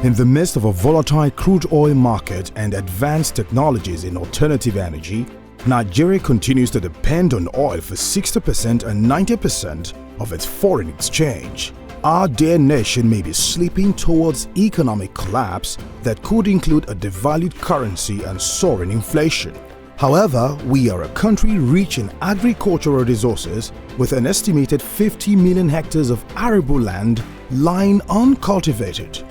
In the midst of a volatile crude oil market and advanced technologies in alternative energy, Nigeria continues to depend on oil for 60% and 90% of its foreign exchange. Our dear nation may be slipping towards economic collapse that could include a devalued currency and soaring inflation. However, we are a country rich in agricultural resources with an estimated 50 million hectares of arable land lying uncultivated.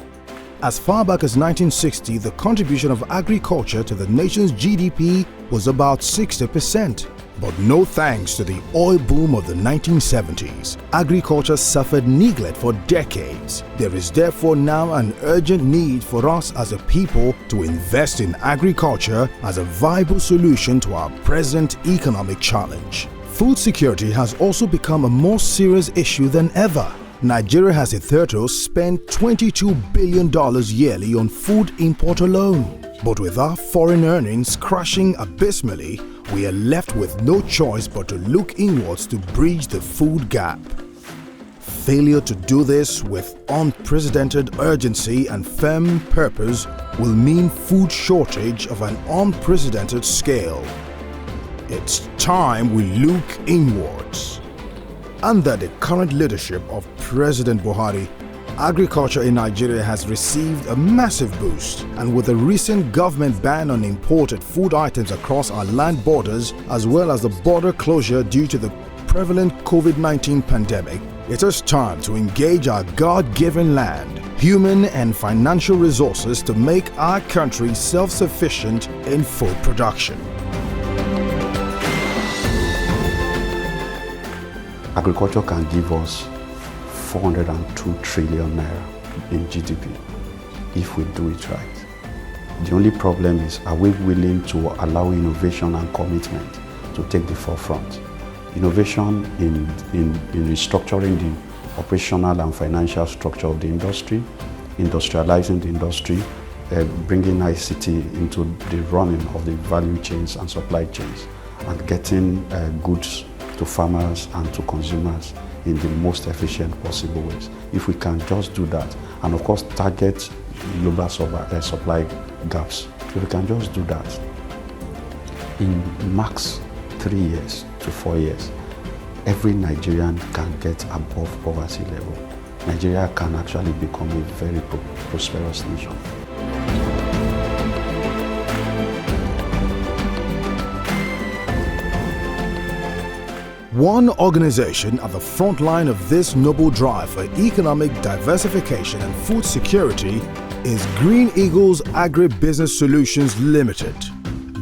As far back as 1960, the contribution of agriculture to the nation's GDP was about 60%. But no thanks to the oil boom of the 1970s, agriculture suffered neglect for decades. There is therefore now an urgent need for us as a people to invest in agriculture as a viable solution to our present economic challenge. Food security has also become a more serious issue than ever. Nigeria has hitherto spent $22 billion yearly on food import alone. But with our foreign earnings crashing abysmally, we are left with no choice but to look inwards to bridge the food gap. Failure to do this with unprecedented urgency and firm purpose will mean food shortage of an unprecedented scale. It's time we look inwards. Under the current leadership of President Buhari, agriculture in Nigeria has received a massive boost, and with the recent government ban on imported food items across our land borders, as well as the border closure due to the prevalent COVID-19 pandemic, it is time to engage our God-given land, human and financial resources to make our country self-sufficient in food production. Agriculture can give us 402 trillion naira in GDP if we do it right. The only problem is, are we willing to allow innovation and commitment to take the forefront? Innovation in restructuring the operational and financial structure of the industry, industrializing the industry, bringing ICT into the running of the value chains and supply chains, and getting goods to farmers and to consumers in the most efficient possible ways. If we can just do that, and of course target global supply gaps, if we can just do that, in max 3 years to 4 years, every Nigerian can get above poverty level. Nigeria can actually become a very prosperous nation. One organization at the front line of this noble drive for economic diversification and food security is Green Eagles AgriBusiness Solutions Limited.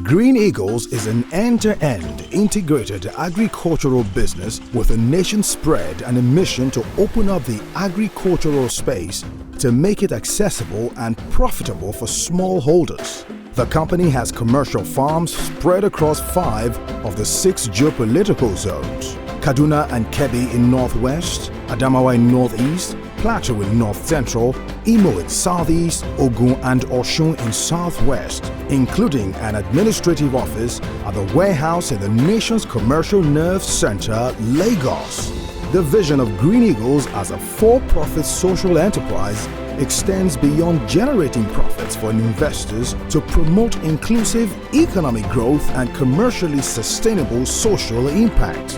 Green Eagles is an end-to-end integrated agricultural business with a nation spread and a mission to open up the agricultural space to make it accessible and profitable for smallholders. The company has commercial farms spread across 5 of the 6 geopolitical zones: Kaduna and Kebbi in northwest, Adamawa in northeast, Plateau in north-central, Imo in southeast, Ogun and Osun in southwest, including an administrative office at the warehouse in the nation's commercial nerve center, Lagos. The vision of Green Eagles as a for-profit social enterprise extends beyond generating profits for investors to promote inclusive economic growth and commercially sustainable social impact.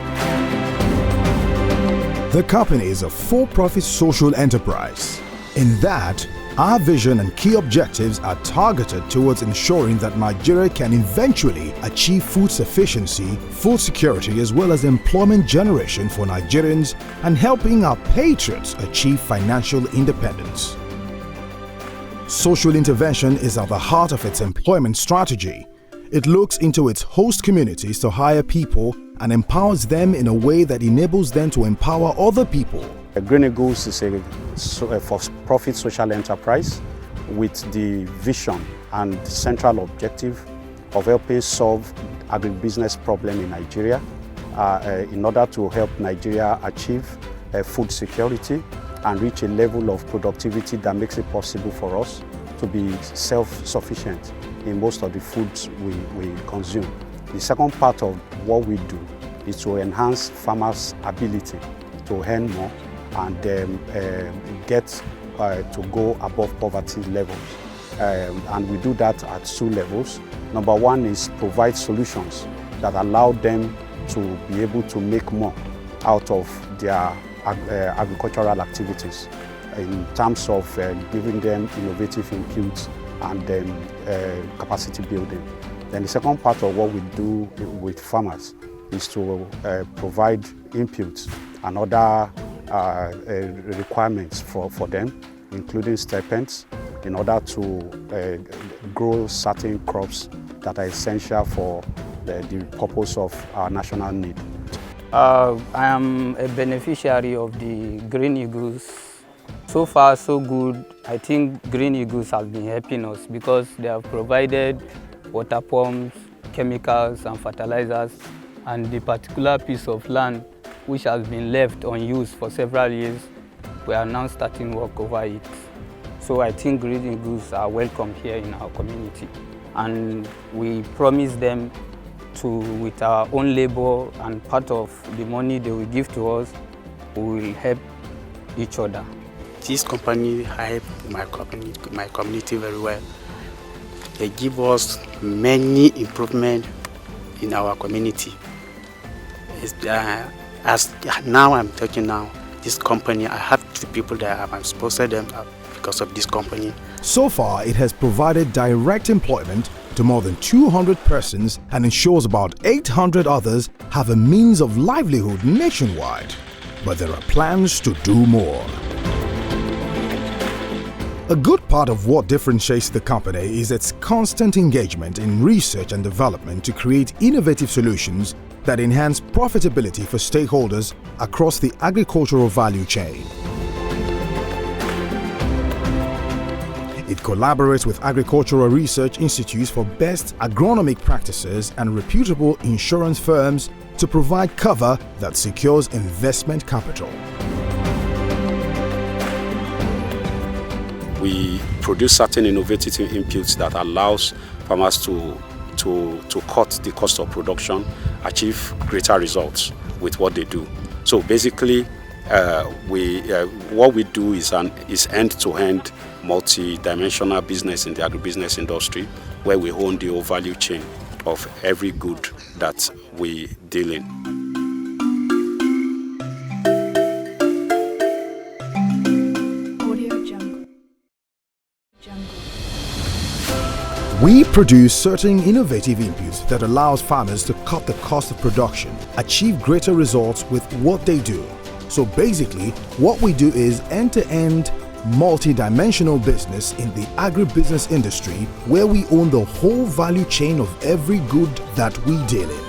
The company is a for-profit social enterprise. In that, our vision and key objectives are targeted towards ensuring that Nigeria can eventually achieve food sufficiency, food security, as well as employment generation for Nigerians, and helping our patriots achieve financial independence. Social intervention is at the heart of its employment strategy. It looks into its host communities to hire people and empowers them in a way that enables them to empower other people. Green Eagles is a for-profit social enterprise with the vision and central objective of helping solve agribusiness problem in Nigeria in order to help Nigeria achieve food security and reach a level of productivity that makes it possible for us to be self-sufficient in most of the foods we consume. The second part of what we do is to enhance farmers' ability to earn more and get to go above poverty levels. And we do that at 2 levels. Number 1 is provide solutions that allow them to be able to make more out of their agricultural activities in terms of giving them innovative inputs and capacity building. Then the second part of what we do with farmers is to provide inputs and other requirements for them, including stipends, in order to grow certain crops that are essential for the purpose of our national need. I am a beneficiary of the Green Eagles. So far, so good. I think Green Eagles have been helping us because they have provided water pumps, chemicals and fertilizers, and the particular piece of land which has been left unused for several years, we are now starting work over it. So I think Green Eagles are welcome here in our community, and we promise them to, with our own labor and part of the money they will give to us, we will help each other. This company help my community very well. They give us many improvements in our community. As now I'm talking now, this company, I have 2 people that I'm sponsored them because of this company. So far, it has provided direct employment to more than 200 persons and ensures about 800 others have a means of livelihood nationwide. But there are plans to do more. A good part of what differentiates the company is its constant engagement in research and development to create innovative solutions that enhance profitability for stakeholders across the agricultural value chain. It collaborates with agricultural research institutes for best agronomic practices and reputable insurance firms to provide cover that secures investment capital. We produce certain innovative inputs that allows farmers to cut the cost of production, achieve greater results with what they do. So basically, what we do is end-to-end multi-dimensional business in the agribusiness industry, where we own the whole value chain of every good that we deal in. We produce certain innovative inputs that allows farmers to cut the cost of production, achieve greater results with what they do. So basically, what we do is end-to-end multi-dimensional business in the agribusiness industry, where we own the whole value chain of every good that we deal in.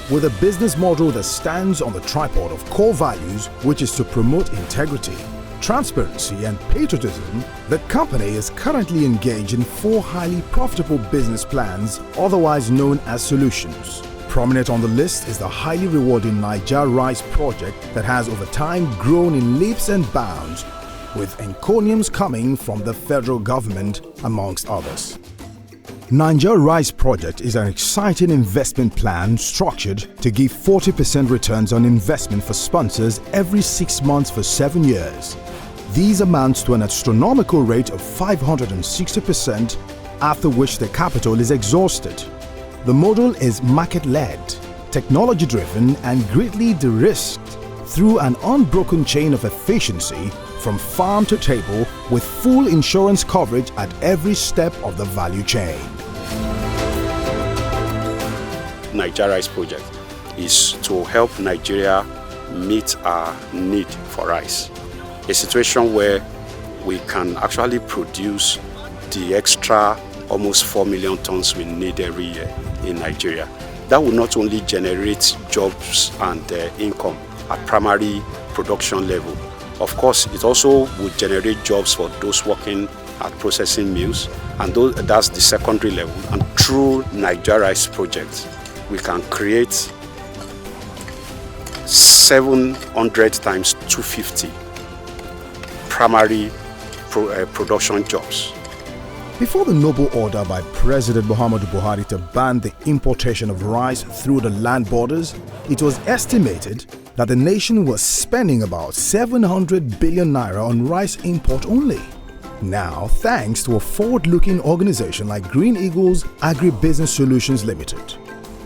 With a business model that stands on the tripod of core values, which is to promote integrity, transparency and patriotism, the company is currently engaged in 4 highly profitable business plans, otherwise known as solutions. Prominent on the list is the highly rewarding Niger Rice project that has over time grown in leaps and bounds, with encomiums coming from the federal government, amongst others. Niger Rice project is an exciting investment plan structured to give 40% returns on investment for sponsors every 6 months for 7 years. These amounts to an astronomical rate of 560%, after which the capital is exhausted. The model is market-led, technology-driven and greatly de-risked through an unbroken chain of efficiency from farm to table, with full insurance coverage at every step of the value chain. Niger Rice project is to help Nigeria meet our need for rice. A situation where we can actually produce the extra almost 4 million tons we need every year in Nigeria. That will not only generate jobs and income at primary production level. Of course, it also would generate jobs for those working at processing mills, and that's the secondary level. And through Niger Rice project, we can create 700 times 250 primary production jobs. Before the noble order by President Muhammadu Buhari to ban the importation of rice through the land borders, it was estimated that the nation was spending about 700 billion naira on rice import only. Now, thanks to a forward-looking organization like Green Eagles AgriBusiness Solutions Limited,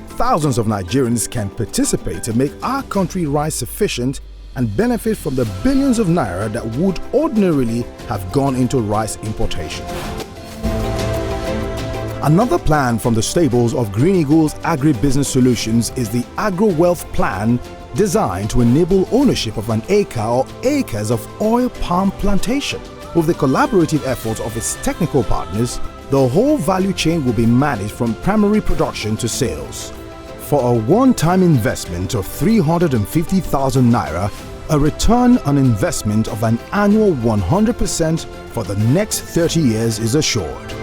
thousands of Nigerians can participate to make our country rice sufficient and benefit from the billions of naira that would ordinarily have gone into rice importation. Another plan from the stables of Green Eagles AgriBusiness Solutions is the Agro-Wealth Plan, designed to enable ownership of an acre or acres of oil palm plantation. With the collaborative efforts of its technical partners, the whole value chain will be managed from primary production to sales. For a one-time investment of 350,000 naira, a return on investment of an annual 100% for the next 30 years is assured.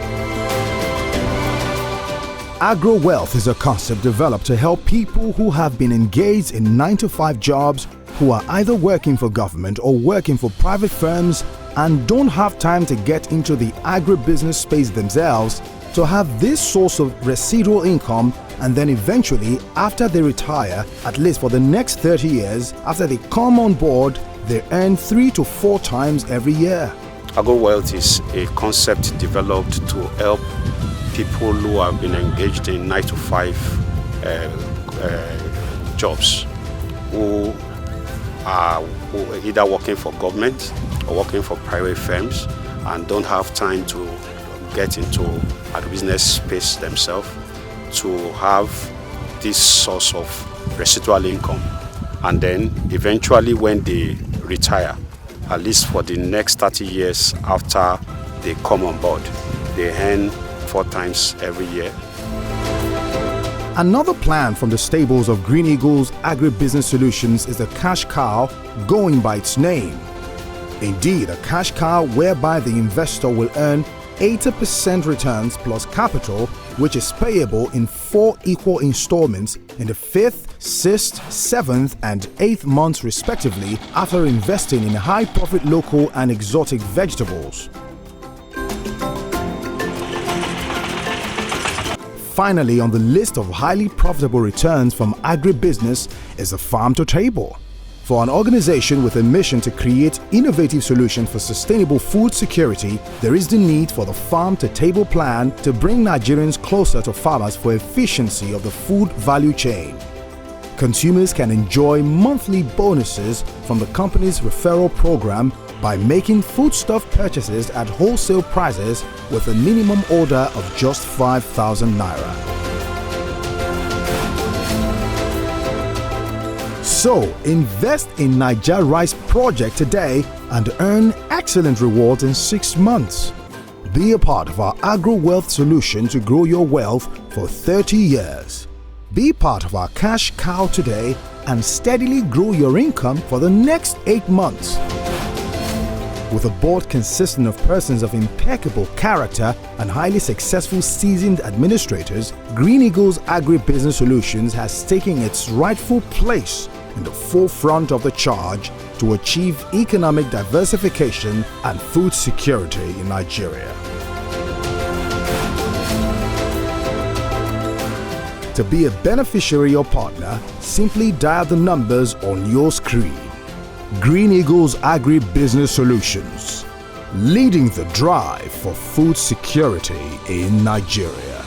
Agro-wealth is a concept developed to help people who have been engaged in 9-to-5 jobs, who are either working for government or working for private firms and don't have time to get into the agribusiness space themselves, to have this source of residual income, and then eventually, after they retire, at least for the next 30 years, after they come on board, they earn 3 to 4 times every year. Agro-wealth is a concept developed to help people who have been engaged in 9-to-5 jobs, who are either working for government or working for private firms and don't have time to get into agribusiness space themselves, to have this source of residual income. And then eventually when they retire, at least for the next 30 years after they come on board, they earn 4 times every year. Another plan from the stables of Green Eagles AgriBusiness Solutions is the cash cow, going by its name. Indeed, a cash cow whereby the investor will earn 80% returns plus capital, which is payable in 4 equal installments in the 5th, 6th, 7th and 8th months respectively, after investing in high-profit local and exotic vegetables. Finally, on the list of highly profitable returns from agribusiness is the farm to table. For an organization with a mission to create innovative solutions for sustainable food security, there is the need for the farm to table plan to bring Nigerians closer to farmers for efficiency of the food value chain. Consumers can enjoy monthly bonuses from the company's referral program by making foodstuff purchases at wholesale prices with a minimum order of just 5,000 naira. So, invest in Niger Rice Project today and earn excellent rewards in 6 months. Be a part of our Agro-Wealth solution to grow your wealth for 30 years. Be part of our cash cow today and steadily grow your income for the next 8 months. With a board consisting of persons of impeccable character and highly successful seasoned administrators, Green Eagles AgriBusiness Solutions has taken its rightful place in the forefront of the charge to achieve economic diversification and food security in Nigeria. To be a beneficiary or partner, simply dial the numbers on your screen. Green Eagles AgriBusiness Solutions, leading the drive for food security in Nigeria.